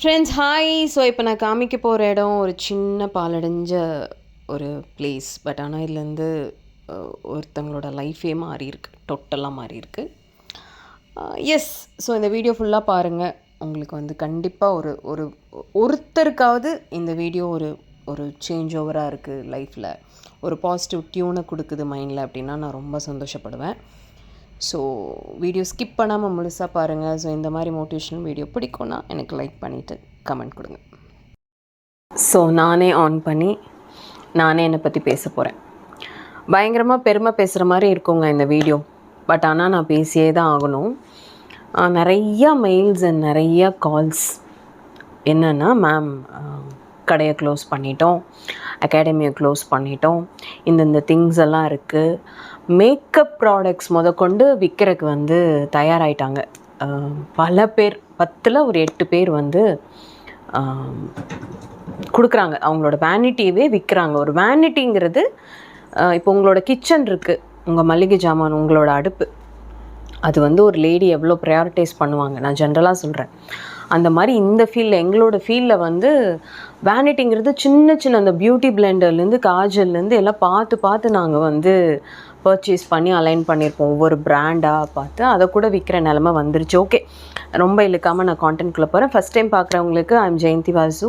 Friends hi. So இப்போ நான் காமிக்க போகிற இடம் ஒரு சின்ன பாலடைஞ்ச ஒரு பிளேஸ். பட் ஆனால் இதுலேருந்து ஒருத்தங்களோட லைஃபே மாறி இருக்கு, டோட்டலாக மாறி இருக்கு. எஸ். ஸோ இந்த வீடியோ ஃபுல்லாக பாருங்கள். உங்களுக்கு வந்து கண்டிப்பாக ஒரு ஒரு ஒருத்தருக்காவது இந்த வீடியோ ஒரு ஒரு சேஞ்ச் ஓவராக இருக்குது லைஃப்பில், ஒரு பாசிட்டிவ் டியூனை கொடுக்குது மைண்டில் அப்படின்னா நான் ரொம்ப சந்தோஷப்படுவேன். ஸோ வீடியோ ஸ்கிப் பண்ணாமல் முழுசாக பாருங்கள். ஸோ இந்த மாதிரி மோட்டிவேஷனல் வீடியோ பிடிக்கும்னா எனக்கு லைக் பண்ணிவிட்டு கமெண்ட் கொடுங்க. ஸோ நானே ஆன் பண்ணி நானே என்னை பற்றி பேச போகிறேன். பயங்கரமாக பெருமை பேசுகிற மாதிரி இருக்குங்க இந்த வீடியோ. பட் ஆனால் நான் பேசியே தான் ஆகணும். நிறையா மெயில்ஸ் அண்ட் நிறையா கால்ஸ். என்னென்னா, மேம் கடையை க்ளோஸ் பண்ணிட்டோம், அகாடமியை க்ளோஸ் பண்ணிட்டோம், இந்த திங்ஸ் எல்லாம் இருக்குது, மேக்கப் ப்ராடக்ட்ஸ் முதற்கொண்டு விற்கிறதுக்கு வந்து தயாராகிட்டாங்க. பல பேர், 10ல் ஒரு 8 பேர் வந்து கொடுக்குறாங்க. அவங்களோட வேனிட்டியவே விற்கிறாங்க. ஒரு வேனிட்டிங்கிறது இப்போ உங்களோட கிச்சன் இருக்குது, உங்கள் மளிகை ஜாமான், உங்களோட அடுப்பு, அது வந்து ஒரு லேடி எவ்வளோ ப்ரையாரிட்டைஸ் பண்ணுவாங்க. நான் ஜென்ரலாக சொல்கிறேன். அந்த மாதிரி இந்த ஃபீல்டில், எங்களோட ஃபீல்டில் வந்து வேனிட்டிங்கிறது சின்ன சின்ன அந்த பியூட்டி பிளெண்டர்லேருந்து காஜல்லேருந்து எல்லாம் பார்த்து நாங்கள் வந்து பர்ச்சேஸ் பண்ணி அலைன் பண்ணியிருப்போம். ஒவ்வொரு பிராண்டாக பார்த்து அதை கூட விற்கிற நிலமை வந்துருச்சு. ஓகே, ரொம்ப இழுக்காமல் நான் கான்டென்ட்குள்ளே போகிறேன். ஃபஸ்ட் டைம் பார்க்குறவங்களுக்கு I'm Jayanthi Vasu.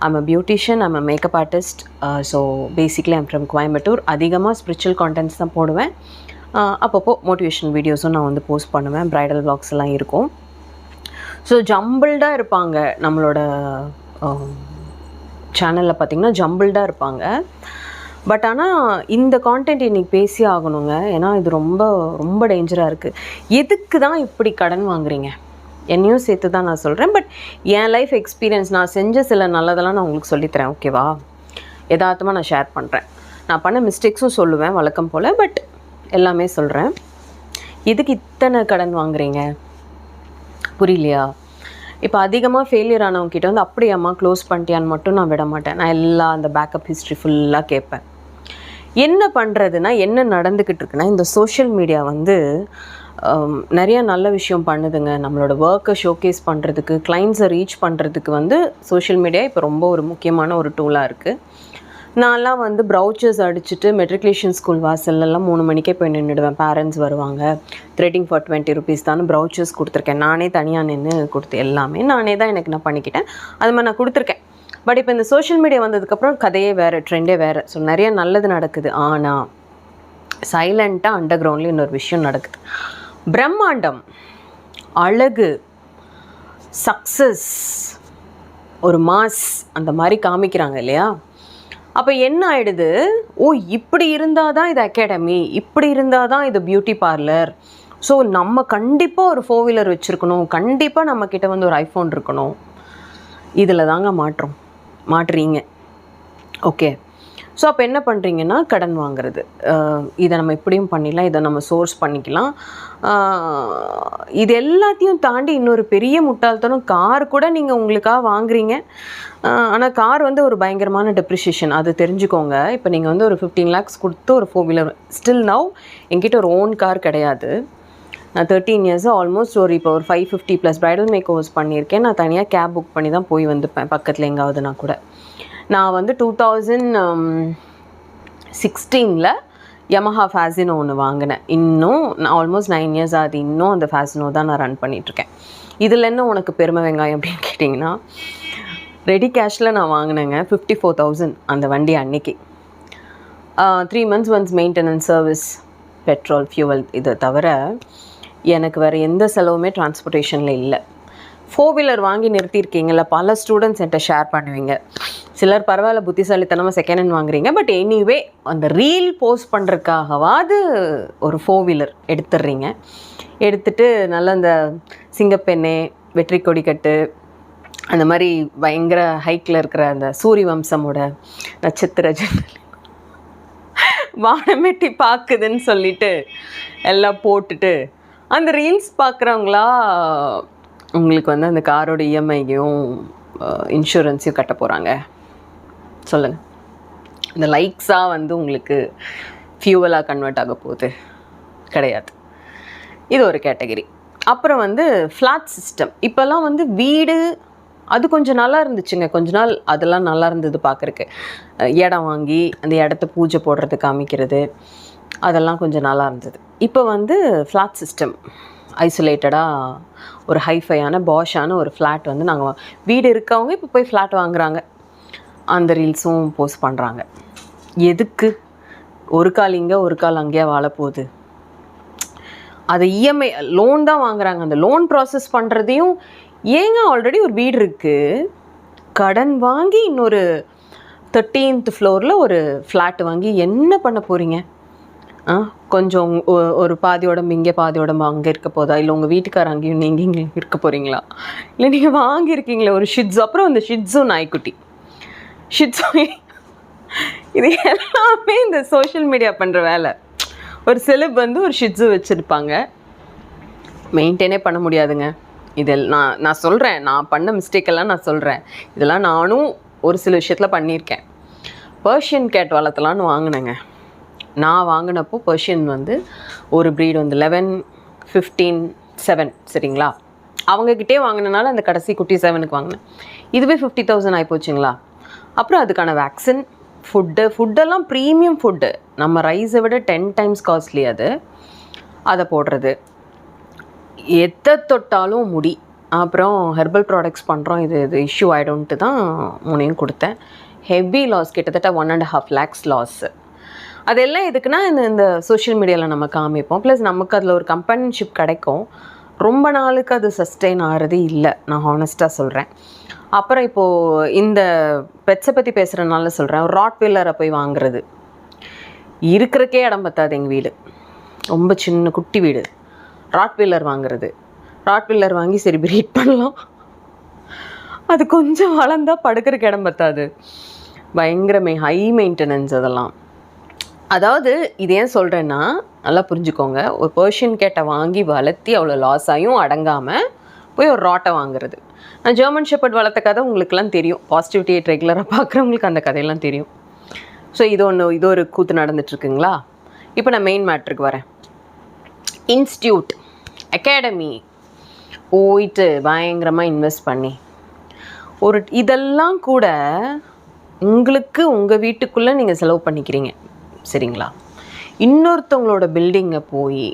I'm a beautician, I'm a makeup artist. So basically I'm from Coimbatore. அதிகமாக ஸ்பிரிச்சுவல் கான்டென்ட்ஸ் தான் போடுவேன். அப்பப்போ மோட்டிவேஷன் வீடியோஸும் நான் வந்து போஸ்ட் பண்ணுவேன். ப்ரைடல் வ்ளாக்ஸ் எல்லாம் இருக்கும். ஸோ ஜம்பிள்டாக இருப்பாங்க நம்மளோட சேனலில் பார்த்திங்கன்னா, ஜம்பிள்டாக இருப்பாங்க. பட் ஆனால் இந்த கான்டென்ட் இன்றைக்கி பேசி ஆகணுங்க. ஏன்னா இது ரொம்ப ரொம்ப டேஞ்சராக இருக்குது. எதுக்கு தான் இப்படி கடன் வாங்குறீங்க? என்னையும் சேர்த்து தான் நான் சொல்கிறேன். பட் என் லைஃப் எக்ஸ்பீரியன்ஸ், நான் செஞ்ச சில நல்லதெல்லாம் நான் உங்களுக்கு சொல்லித்தரேன். ஓகேவா? யதார்த்தமாக நான் ஷேர் பண்ணுறேன். நான் பண்ண மிஸ்டேக்ஸும் சொல்லுவேன் வழக்கம் போல். பட் எல்லாமே சொல்கிறேன். எதுக்கு இத்தனை கடன் வாங்குறீங்க? புரியலையா? இப்போ அதிகமாக ஃபெயிலியர் ஆனவங்ககிட்ட வந்து அப்படியாம்மா க்ளோஸ் பண்ணிட்டியான்னு மட்டும் நான் விட மாட்டேன். நான் எல்லா அந்த பேக்கப் ஹிஸ்ட்ரி ஃபுல்லாக கேட்பேன். என்ன பண்ணுறதுன்னா, என்ன நடந்துக்கிட்டு இருக்குன்னா, இந்த சோஷியல் மீடியா வந்து நிறையா நல்ல விஷயம் பண்ணுதுங்க. நம்மளோட ஒர்க்கை ஷோகேஸ் பண்ணுறதுக்கு, கிளைண்ட்ஸை ரீச் பண்ணுறதுக்கு வந்து சோஷியல் மீடியா இப்போ ரொம்ப ஒரு முக்கியமான ஒரு டூலாக இருக்குது. நான்லாம் வந்து ப்ரௌச்சர்ஸ் அடிச்சுட்டு மெட்ரிகுலேஷன் ஸ்கூல் வாசல்லாம் 3 மணிக்கே போய் நின்றுடுவேன். பேரண்ட்ஸ் வருவாங்க. த்ரெட்டிங் ஃபார் 20 rupees தான் ப்ரௌச்சர்ஸ் கொடுத்துருக்கேன். நானே தனியாக நின்று கொடுத்து எல்லாமே நானே தான் எனக்கு நான் பண்ணிக்கிட்டேன். அது மாதிரி நான் கொடுத்துருக்கேன். பட் இப்போ இந்த சோஷியல் மீடியா வந்ததுக்கப்புறம் கதையே வேறு, ட்ரெண்டே வேறு. ஸோ நிறைய நல்லது நடக்குது. ஆனால் சைலண்ட்டாக அண்டர் கிரவுண்ட்லேயும் இன்னொரு விஷயம் நடக்குது. பிரம்மாண்டம், அழகு, சக்ஸஸ், ஒரு மாஸ் அந்த மாதிரி காமிக்கிறாங்க இல்லையா? அப்போ என்ன ஆகிடுது? ஓ, இப்படி இருந்தால் தான் இது அகாடமி, இப்படி இருந்தால் தான் இது பியூட்டி பார்லர். ஸோ நம்ம கண்டிப்பாக ஒரு 4 வீலர் வச்சுருக்கணும், கண்டிப்பாக நம்மக்கிட்ட வந்து ஒரு ஐஃபோன் இருக்கணும். இதில் தாங்க மாட்டுறீங்க. ஓகே. ஸோ அப்போ என்ன பண்ணுறீங்கன்னா, கடன் வாங்குறது. இதை நம்ம இப்படியும் பண்ணிடலாம், இதை நம்ம சோர்ஸ் பண்ணிக்கலாம். இது எல்லாத்தையும் தாண்டி இன்னொரு பெரிய முட்டாள்தனம், கார் கூட நீங்கள் உங்களுக்காக வாங்குறீங்க. ஆனால் கார் வந்து ஒரு பயங்கரமான டெப்ரிஷியேஷன், அது தெரிஞ்சுக்கோங்க. இப்போ நீங்கள் வந்து ஒரு 15 lakhs கொடுத்து ஒரு 4 வீலர், ஸ்டில் நவ் என்கிட்ட ஒரு ஓன் கார் கிடையாது. நான் 13 years ஆல்மோஸ்ட் இப்போ ஒரு 550+ ப்ரைடல் மேக் ஓவர்ஸ் பண்ணியிருக்கேன். நான் தனியாக கேப் புக் பண்ணி தான் போய் வந்துப்பேன் பக்கத்தில் எங்காவதுனா கூட. நான் வந்து 2016 யமஹா ஃபேசினோ ஒன்று வாங்கினேன். இன்னும் நான் ஆல்மோஸ்ட் 9 years ஆகுது. இன்னும் அந்த ஃபேசினோ தான் நான் ரன் பண்ணிகிட்ருக்கேன். இதில் என்ன உனக்கு பெருமை வெங்காயம் அப்படின்னு கேட்டிங்கன்னா, ரெடி கேஷில் நான் வாங்கினேங்க 54,000 அந்த வண்டி அன்னைக்கு. 3 months once maintenance, service, petrol, fuel, இதை தவிர எனக்கு வேறு எந்த செலவுமே டிரான்ஸ்போர்ட்டேஷனில் இல்லை. 4 வீலர் வாங்கி நிறுத்தியிருக்கீங்கள, பல ஸ்டூடெண்ட்ஸ் என்கிட்ட ஷேர் பண்ணுவீங்க. சிலர் பரவாயில்ல புத்திசாலித்தனமாக செகண்ட் ஹேண்ட் வாங்குறீங்க. பட் எனிவே அந்த ரீல் போஸ்ட் பண்ணுறதுக்காகவாது ஒரு 4 வீலர் எடுத்துடுறீங்க. எடுத்துகிட்டு நல்லா அந்த சிங்கப்பெண்ணே, வெற்றி கொடிக்கட்டு, அந்த மாதிரி பயங்கர ஹைக்கில் இருக்கிற அந்த சூரிய வம்சமோட நட்சத்திர ஜன்னல் வானமெட்டி பார்க்குதுன்னு சொல்லிட்டு எல்லாம் போட்டுட்டு அந்த ரீல்ஸ் பார்க்குறவங்களா உங்களுக்கு வந்து அந்த காரோட இஎம்ஐயும் இன்சூரன்ஸையும் கட்ட போகிறாங்க? சொல்லுங்கள். இந்த லைக்ஸாக வந்து உங்களுக்கு ஃபியூவலாக கன்வெர்ட் ஆக போகுது கிடையாது. இது ஒரு கேட்டகரி. அப்புறம் வந்து ஃப்ளாட் சிஸ்டம். இப்போல்லாம் வந்து வீடு அது கொஞ்சம் நல்லா இருந்துச்சுங்க. கொஞ்ச நாள் அதெல்லாம் நல்லா இருந்தது பார்க்குறக்கு. இடம் வாங்கி அந்த இடத்த பூஜை போடுறது காமிக்கிறது அதெல்லாம் கொஞ்சம் நல்லா இருந்தது. இப்போ வந்து ஃப்ளாட் சிஸ்டம் ஐசோலேட்டடாக ஒரு ஹைஃபையான பாஷான ஒரு ஃப்ளாட் வந்து நாங்கள் வீடு இருக்கவங்க இப்போ போய் ஃப்ளாட் வாங்குறாங்க. அந்த ரீல்ஸும் போஸ்ட் பண்ணுறாங்க. எதுக்கு? ஒரு கால் இங்கே ஒரு கால் அங்கேயா வாழப்போகுது. அது இஎம்ஐ லோன் தான் வாங்குறாங்க. அந்த லோன் ப்ராசஸ் பண்ணுறதையும் ஏங்க ஆல்ரெடி ஒரு வீடு இருக்குது, கடன் வாங்கி இன்னொரு 13th ஃப்ளோரில் ஒரு ஃப்ளாட் வாங்கி என்ன பண்ண போகிறீங்க? கொஞ்சம் ஒரு பாதி உடம்பு இங்கே பாதி உடம்பு அங்கே இருக்க போதா? இல்லை உங்கள் வீட்டுக்கார அங்கேயும் நீங்கள் இங்கே இருக்க போகிறீங்களா? இல்லை நீங்கள் வாங்கியிருக்கீங்களே ஒரு ஷிட்ஸு, அப்புறம் இந்த ஷிட்ஸு நாய்க்குட்டி ஷிட்ஸு, இது எல்லாமே இந்த சோஷியல் மீடியா பண்ணுற வேலை. ஒரு செலப் வந்து ஒரு ஷிட்ஸு வச்சுருப்பாங்க, மெயின்டைனே பண்ண முடியாதுங்க. இதெல்லாம் நான் சொல்கிறேன், நான் பண்ண மிஸ்டேக்கெல்லாம் நான் சொல்கிறேன். இதெல்லாம் நானும் ஒரு சில விஷயத்தில் பண்ணியிருக்கேன். பர்ஷியன் கேட் வளர்த்தலான்னு வாங்கினேங்க. நான் வாங்கினப்போ பர்ஷியன் வந்து ஒரு ப்ரீடு வந்து 11, 15, 7 சரிங்களா. அவங்கக்கிட்டே வாங்கினனால அந்த கடைசி குட்டி 7க்கு வாங்கினேன். இதுவே 50,000 ஆகிப்போச்சுங்களா. அப்புறம் அதுக்கான வேக்சின், ஃபுட்டெல்லாம் ப்ரீமியம் ஃபுட்டு, நம்ம ரைஸை விட 10 times காஸ்ட்லி அது. அதை போடுறது, எதை தொட்டாலும் முடி. அப்புறம் ஹெர்பல் ப்ராடக்ட்ஸ் பண்ணுறோம், இது இஷ்யூ ஆகிடும்ட்டு தான் 3 கொடுத்தேன். ஹெவி லாஸ், கிட்டத்தட்ட 1.5 lakhs லாஸு. அதெல்லாம் எதுக்குன்னா இந்த சோஷியல் மீடியாவில் நம்ம காமிப்போம், ப்ளஸ் நமக்கு அதில் ஒரு கம்பெனிஷிப் கிடைக்கும். ரொம்ப நாளுக்கு அது சஸ்டெயின் ஆகிறது இல்லை, நான் ஹானஸ்ட்டாக சொல்கிறேன். அப்புறம் இப்போது இந்த பெட்ஸை பற்றி பேசுகிறனால சொல்கிறேன். ஒரு ராட்வீலரை போய் வாங்குறது, இருக்கிறக்கே இடம் பத்தாது. எங்கள் வீடு ரொம்ப சின்ன குட்டி வீடு. ராட்வீலர் வாங்குறது, ராட்வீலர் வாங்கி சரி ப்ரீட் பண்ணலாம், அது கொஞ்சம் வளர்ந்தால் படுக்கிறக்கு இடம் பத்தாது. பயங்கர ஹை மெயின்டெனன்ஸ் அதெல்லாம். அதாவது இது ஏன் சொல்கிறேன்னா நல்லா புரிஞ்சுக்கோங்க. ஒரு பர்ஷியன் கேட்டை வாங்கி வளர்த்தி அவ்வளோ லாஸ் ஆகியும் அடங்காமல் போய் ஒரு ராட்டை வாங்குறது. நான் ஜெர்மன் ஷெப்பர்ட் வளர்த்த கதை உங்களுக்குலாம் தெரியும். பாசிட்டிவிட்டி ரெகுலராக பார்க்குறவங்களுக்கு அந்த கதையெல்லாம் தெரியும். ஸோ இது ஒரு கூத்து நடந்துட்டுருக்குங்களா. இப்போ நான் மெயின் மேட்ருக்கு வரேன். இன்ஸ்டியூட் அகாடமி போயிட்டு பயங்கரமாக இன்வெஸ்ட் பண்ணி இதெல்லாம் கூட உங்களுக்கு உங்கள் வீட்டுக்குள்ளே நீங்கள் செலவு பண்ணிக்கிறீங்க சரிங்களா. இன்னொருத்தவங்களோட பில்டிங்கை போய்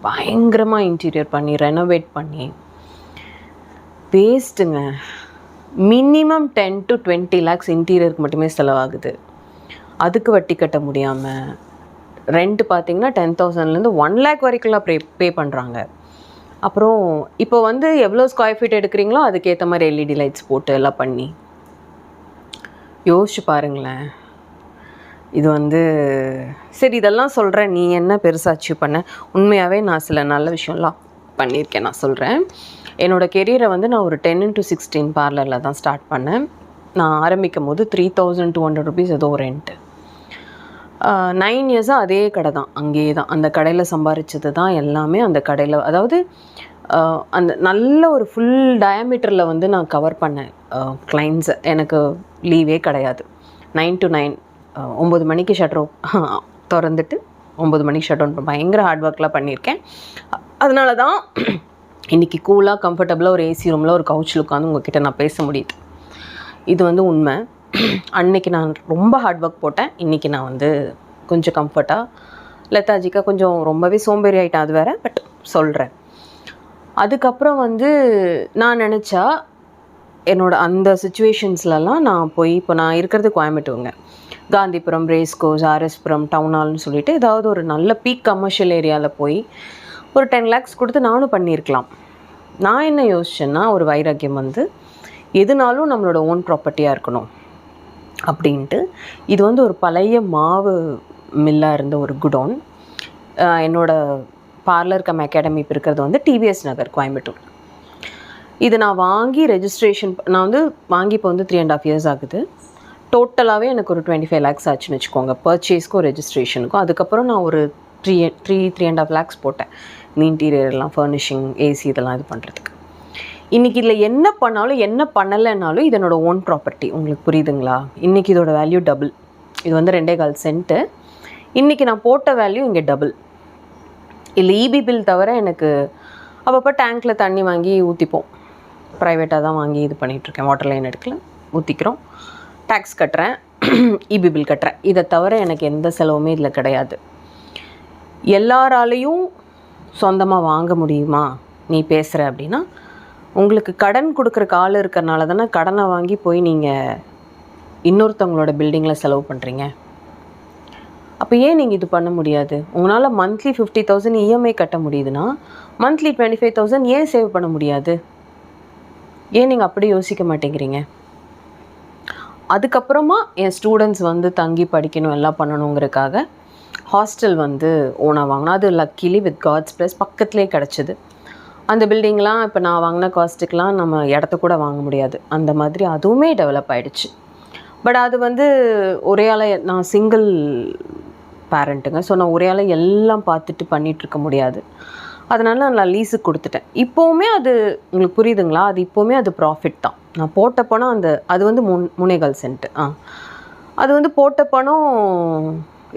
பயங்கரமாக இன்டீரியர் பண்ணி ரெனோவேட் பண்ணி வேஸ்ட்டுங்க. மினிமம் 10 to 20 lakhs இன்டீரியருக்கு மட்டுமே செலவாகுது. அதுக்கு வட்டி கட்ட முடியாமல் ரெண்ட் பார்த்திங்கன்னா 10,000லேருந்து 1 lakh வரைக்கும்லாம் பே பண்ணுறாங்க. அப்புறம் இப்போ வந்து எவ்வளோ ஸ்கொயர் ஃபீட் எடுக்கிறீங்களோ அதுக்கேற்ற மாதிரி எல்இடி லைட்ஸ் போட்டு எல்லாம் பண்ணி யோசிச்சு பாருங்களேன். இது வந்து சரி இதெல்லாம் சொல்கிறேன், நீ என்ன பெருசாக அச்சீவ் பண்ண? உண்மையாகவே நான் சில நல்ல விஷயம்லாம் பண்ணியிருக்கேன். நான் சொல்கிறேன், என்னோடய கெரியரை வந்து நான் ஒரு 10 into 16 பார்லரில் தான் ஸ்டார்ட் பண்ணேன். நான் ஆரம்பிக்கும் போது 3,200 rupees ஏதோ ரெண்ட்டு. 9 yearsஸாக அதே கடை தான், அங்கேயே தான். அந்த கடையில் சம்பாரித்தது தான் எல்லாமே அந்த கடையில். அதாவது அந்த நல்ல ஒரு ஃபுல் டயாமீட்டரில் வந்து நான் கவர் பண்ணேன் கிளைண்ட்ஸை. எனக்கு லீவே கிடையாது. 9 to 9, 9 மணிக்கு ஷட்டர் திறந்துட்டு 9 மணிக்கு ஷட் டவுன். பயங்கர ஹார்ட் ஒர்க்லாம் பண்ணியிருக்கேன். அதனால தான் இன்றைக்கி கூலாக கம்ஃபர்டபுளாக ஒரு ஏசி ரூமில் ஒரு கவுச்சில் உட்காந்து உங்ககிட்ட நான் பேச முடியுது. இது வந்து உண்மை. அன்றைக்கி நான் ரொம்ப ஹார்ட் ஒர்க் போட்டேன். இன்றைக்கி நான் வந்து கொஞ்சம் கம்ஃபர்ட்டாக லெத்தாஜிக்காக கொஞ்சம் ரொம்பவே சோம்பேறி ஆகிட்டேன், அது வேறு. பட் சொல்கிறேன். அதுக்கப்புறம் வந்து நான் நினச்சா என்னோடய அந்த சுச்சுவேஷன்ஸ்லலாம் நான் போய், இப்போ நான் இருக்கிறது கோயம்புத்தூருங்க, காந்திபுரம், ரேஸ்கோஸ், ஆர்எஸ்புரம், டவுன் ஹால்னு சொல்லிட்டு ஏதாவது ஒரு நல்ல பீக் கமர்ஷியல் ஏரியாவில் போய் ஒரு 10 lakhs கொடுத்து நானும் பண்ணியிருக்கலாம். நான் என்ன யோசிச்சேன்னா, ஒரு வைராக்கியம் வந்து எதுனாலும் நம்மளோட ஓன் ப்ராப்பர்ட்டியாக இருக்கணும் அப்படின்ட்டு. இது வந்து ஒரு பழைய மாவு மில்லாக இருந்த ஒரு குடோன். என்னோடய பார்லர் கம் அகாடமி இப்போ இருக்கிறது வந்து டிவிஎஸ் நகர், கோயம்புத்தூர். இது நான் வாங்கி ரெஜிஸ்ட்ரேஷன் நான் வந்து வாங்கி இப்போ வந்து 3.5 years ஆகுது. டோட்டலாகவே எனக்கு ஒரு 25 lakhs ஆச்சுன்னு வச்சுக்கோங்க, பர்ச்சேஸ்க்கும் ரெஜிஸ்ட்ரேஷனுக்கும். அதுக்கப்புறம் நான் ஒரு 3.5 lakhs போட்டேன் இந்த இன்டீரியர்லாம், ஃபர்னிஷிங், ஏசி இதெல்லாம் இது பண்ணுறதுக்கு. இன்றைக்கி இதில் என்ன பண்ணாலும் என்ன பண்ணலைன்னாலும் இது என்னோடய ஓன் ப்ராப்பர்ட்டி. உங்களுக்கு புரியுதுங்களா? இன்றைக்கி இதோட வேல்யூ டபுள். இது வந்து 2.25 cent. இன்றைக்கி நான் போட்ட வேல்யூ இங்கே டபுள். இல்லை இபி பில் தவிர எனக்கு அப்பப்போ டேங்க்கில் தண்ணி வாங்கி ஊற்றிப்போம். ப்ரைவேட்டாக தான் வாங்கி இது பண்ணிகிட்ருக்கேன். வாட்டர் லைன் எடுக்கல, ஊற்றிக்கிறோம், டேக்ஸ் கட்டுறேன், இபி பில் கட்டுறேன். இதை தவிர எனக்கு எந்த செலவுமே இதில் கிடையாது. எல்லாராலையும் சொந்தமாக வாங்க முடியுமா நீ பேசுகிற அப்படின்னா, உங்களுக்கு கடன் கொடுக்குறக்கு ஆள் இருக்கிறனால தானே கடனை வாங்கி போய் நீங்கள் இன்னொருத்தவங்களோட பில்டிங்கில் செலவு பண்ணுறீங்க. அப்போ ஏன் நீங்கள் இது பண்ண முடியாது? உங்களால் மந்த்லி 50,000 இஎம்ஐ கட்ட முடியுதுன்னா மந்த்லி 25,000 ஏன் சேவ் பண்ண முடியாது? ஏன் நீங்கள் அப்படி யோசிக்க மாட்டேங்கிறீங்க? அதுக்கப்புறமா என் ஸ்டூடெண்ட்ஸ் வந்து தங்கி படிக்கணும் எல்லாம் பண்ணணுங்கிறதுக்காக ஹாஸ்டல் வந்து ஓனாக வாங்கினா, அது லக்கிலி வித் காட்ஸ் ப்ளஸ் பக்கத்துலேயே கிடச்சிது. அந்த பில்டிங்லாம் இப்போ நான் வாங்கின காஸ்ட்டுக்கெலாம் நம்ம இடத்த கூட வாங்க முடியாது. அந்த மாதிரி அதுவுமே டெவலப் ஆகிடுச்சு. பட் அது வந்து ஒரே ஆளை, நான் சிங்கிள் பேரண்ட்டுங்க. ஸோ நான் ஒரே ஆளை எல்லாம் பார்த்துட்டு பண்ணிகிட்ருக்க முடியாது. அதனால் நான் லீஸுக்கு கொடுத்துட்டேன். இப்போவுமே அது உங்களுக்கு புரியுதுங்களா? அது இப்போவுமே அது ப்ராஃபிட் தான். நான் போட்ட பணம் அது வந்து 3.25 சென்ட்டு. அது வந்து போட்ட பணம்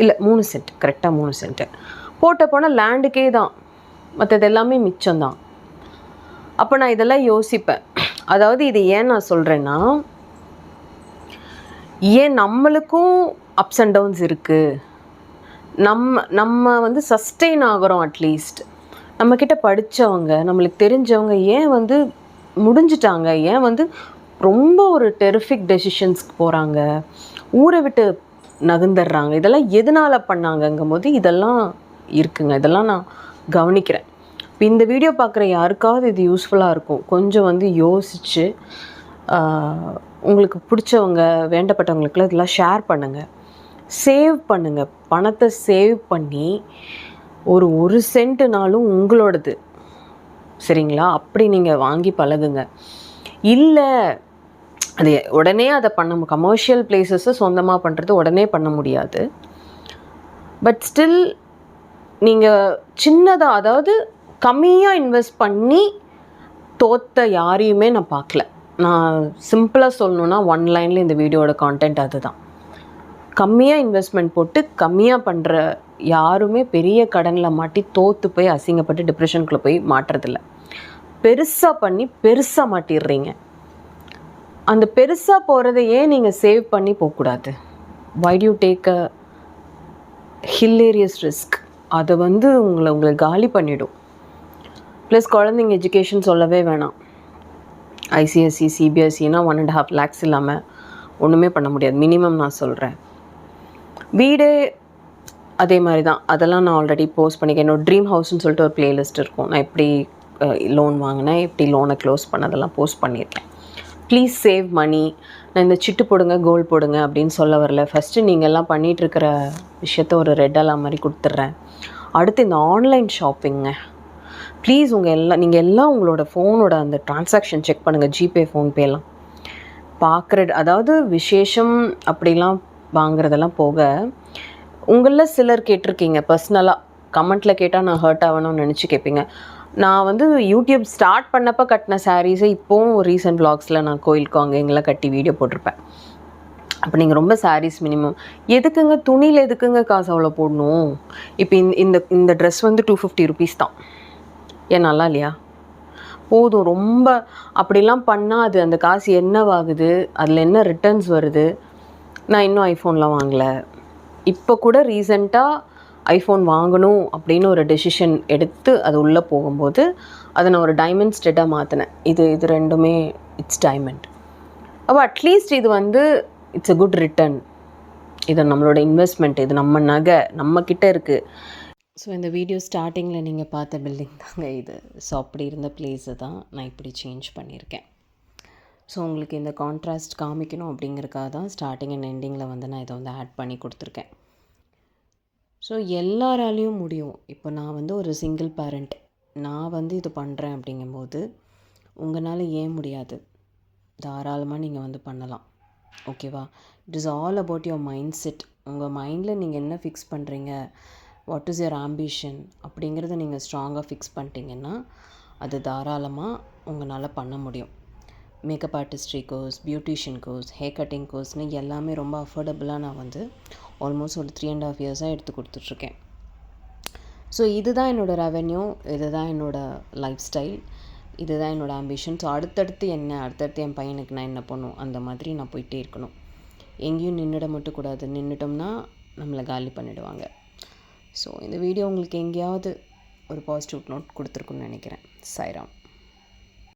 இல்லை 3 சென்ட், கரெக்டாக 3 சென்ட்டு போட்ட பணம் லேண்டுக்கே தான். மற்றது எல்லாமே மிச்சம்தான். அப்போ நான் இதெல்லாம் யோசிப்பேன். அதாவது இது ஏன் நான் சொல்கிறேன்னா, ஏன் நம்மளுக்கும் அப்ஸ் அண்ட் டவுன்ஸ் இருக்குது. நம்ம வந்து சஸ்டெயின் ஆகிறோம். அட்லீஸ்ட் நம்மக்கிட்ட படித்தவங்க, நம்மளுக்கு தெரிஞ்சவங்க ஏன் வந்து முடிஞ்சிட்டாங்க, ஏன் வந்து ரொம்ப ஒரு டெரிஃபிக் டெசிஷன்ஸ்க்கு போகிறாங்க, ஊரை விட்டு நகர்ந்துடுறாங்க. இதெல்லாம் எதனால் பண்ணாங்கங்கும் போது இதெல்லாம் இருக்குங்க. இதெல்லாம் நான் கவனிக்கிறேன். இப்போ இந்த வீடியோ பார்க்குற யாருக்காவது இது யூஸ்ஃபுல்லாக இருக்கும். கொஞ்சம் வந்து யோசித்து உங்களுக்கு பிடிச்சவங்க, வேண்டப்பட்டவங்களுக்குலாம் இதெல்லாம் ஷேர் பண்ணுங்கள். சேவ் பண்ணுங்கள். பணத்தை சேவ் பண்ணி ஒரு சென்ட்டுனாலும் உங்களோடது, சரிங்களா? அப்படி நீங்கள் வாங்கி பழகுங்க. இல்லை அது உடனே அதை பண்ண கமர்ஷியல் பிளேசஸை சொந்தமாக பண்ணுறது உடனே பண்ண முடியாது. பட் ஸ்டில் நீங்கள் சின்னதாக, அதாவது கம்மியாக இன்வெஸ்ட் பண்ணி தோற்ற யாரையுமே நான் பார்க்கல. நான் சிம்பிளாக சொல்லணுன்னா 1 லைனில் இந்த வீடியோட கான்டென்ட் அதுதான். கம்மியாக இன்வெஸ்ட்மெண்ட் போட்டு கம்மியாக பண்ணுற யாருமே பெரிய கடனில் மாட்டி தோற்று போய் அசிங்கப்பட்டு டிப்ரெஷனுக்குள்ளே போய் மாட்டுறதில்ல. பெருசாக பண்ணி பெருசாக மாட்டிடுறீங்க. அந்த பெருசாக போகிறத ஏன் நீங்கள் சேவ் பண்ணி போகக்கூடாது? Why do you take a hilarious risk? அதை வந்து உங்களை காலி பண்ணிவிடும். ப்ளஸ் குழந்தைங்க எஜுகேஷன் சொல்லவே வேணாம். ஐசிஎஸ்சி சிபிஎஸ்சினா 1.5 lakhs இல்லாமல் ஒன்றுமே பண்ண முடியாது. மினிமம் நான் சொல்கிறேன். வீடே அதே மாதிரி தான். அதெல்லாம் நான் ஆல்ரெடி போஸ்ட் பண்ணிக்கிறேன். என்னோட ட்ரீம் ஹவுஸ்ன்னு சொல்லிட்டு ஒரு பிளேலிஸ்ட் இருக்கும். நான் எப்படி லோன் வாங்கினேன், எப்படி லோனை க்ளோஸ் பண்ணதெல்லாம் போஸ்ட் பண்ணியிருக்கேன். Please save money. நான் இந்த சிட்டு போடுங்க, கோல்டு போடுங்க அப்படின்னு சொல்ல வரல. ஃபஸ்ட்டு நீங்கள் எல்லாம் பண்ணிகிட்ருக்கிற விஷயத்த ஒரு ரெட் அலாம் மாதிரி கொடுத்துட்றேன். அடுத்து இந்த ஆன்லைன் ஷாப்பிங்க, ப்ளீஸ் நீங்கள் எல்லாம் உங்களோட ஃபோனோட அந்த ட்ரான்சாக்ஷன் செக் பண்ணுங்கள். ஜிபே, ஃபோன்பேலாம் அதாவது விசேஷம் அப்படிலாம் வாங்குறதெல்லாம் போக, உங்களில் சிலர் கேட்டிருக்கீங்க பர்சனலாக, கமெண்ட்டில் கேட்டால் நான் ஹர்ட் ஆகணும்னு நினச்சி கேட்பீங்க. நான் வந்து யூடியூப் ஸ்டார்ட் பண்ணப்போ கட்டின சாரீஸை இப்போவும் ரீசெண்ட் vlogsல நான் கோயிலுக்கு அங்கே எங்கெல்லாம் கட்டி வீடியோ போட்டிருப்பேன். அப்போ நீங்கள் ரொம்ப சாரீஸ் மினிமம் எதுக்குங்க, துணியில் எதுக்குங்க காசு அவ்வளோ போடணும்? இப்போ இந்த ட்ரெஸ் வந்து 250 rupees தான். ஏன் நல்லா இல்லையா? போதும். ரொம்ப அப்படிலாம் பண்ணால் அது அந்த காசு என்னவாகுது, அதில் என்ன ரிட்டர்ன்ஸ் வருது? நான் இன்னும் ஐஃபோன்லாம் வாங்கலை. இப்போ கூட ரீசெண்டாக ஐஃபோன் வாங்கணும் அப்படின்னு ஒரு டெசிஷன் எடுத்து அது உள்ளே போகும்போது அதை நான் ஒரு டைமண்ட் ஸ்டெட்டாக மாற்றினேன். இது ரெண்டுமே இட்ஸ் டைமண்ட். அப்போ அட்லீஸ்ட் இது வந்து இட்ஸ் அ குட் ரிட்டர்ன். இது நம்மளோட இன்வெஸ்ட்மெண்ட், இது நம்ம நகை நம்மக்கிட்ட இருக்குது. ஸோ இந்த வீடியோ ஸ்டார்டிங்கில் நீங்கள் பார்த்த பில்டிங் தாங்க இது. ஸோ அப்படி இருந்த பிளேஸை தான் நான் இப்படி சேஞ்ச் பண்ணியிருக்கேன். ஸோ உங்களுக்கு இந்த கான்ட்ராஸ்ட் காமிக்கணும் அப்படிங்கிறக்காக தான் ஸ்டார்டிங் அண்ட் எண்டிங்கில் வந்து நான் இதை வந்து ஆட் பண்ணி கொடுத்துருக்கேன். ஸோ எல்லாராலையும் முடியும். இப்போ நான் வந்து ஒரு சிங்கிள் பேரண்ட், நான் வந்து இது பண்ணுறேன் அப்படிங்கும்போது உங்களால் ஏன் முடியாது? தாராளமாக நீங்கள் வந்து பண்ணலாம். ஓகேவா? It is all about your mind set. உங்கள் மைண்டில் நீங்கள் என்ன ஃபிக்ஸ் பண்ணுறீங்க, வாட் இஸ் யுவர் ஆம்பிஷன் அப்படிங்கிறத நீங்கள் ஸ்ட்ராங்காக ஃபிக்ஸ் பண்ணிட்டீங்கன்னா அது தாராளமாக உங்களால் பண்ண முடியும். Makeup artistry course, beautician course, hair cutting கோர்ஸ்னு எல்லாமே ரொம்ப அஃபோர்டபுளாக நான் வந்து ஆல்மோஸ்ட் ஒரு 3.5 years எடுத்து கொடுத்துட்ருக்கேன். ஸோ இதுதான் என்னோடய ரெவென்யூ, இதுதான் என்னோடய லைஃப் ஸ்டைல். இதுதான் என்னோடய ஆம்பிஷன். ஸோ அடுத்தடுத்து அடுத்தடுத்து என் பையனுக்கு நான் என்ன பண்ணும், அந்த மாதிரி நான் போயிட்டே இருக்கணும். எங்கேயும் நின்றுட மட்டும் கூடாது. நின்றுட்டோம்னா நம்மளை காலி பண்ணிவிடுவாங்க. ஸோ இந்த வீடியோ உங்களுக்கு எங்கேயாவது ஒரு பாசிட்டிவ் நோட் கொடுத்துருக்குன்னு நினைக்கிறேன். சாய்ராம்.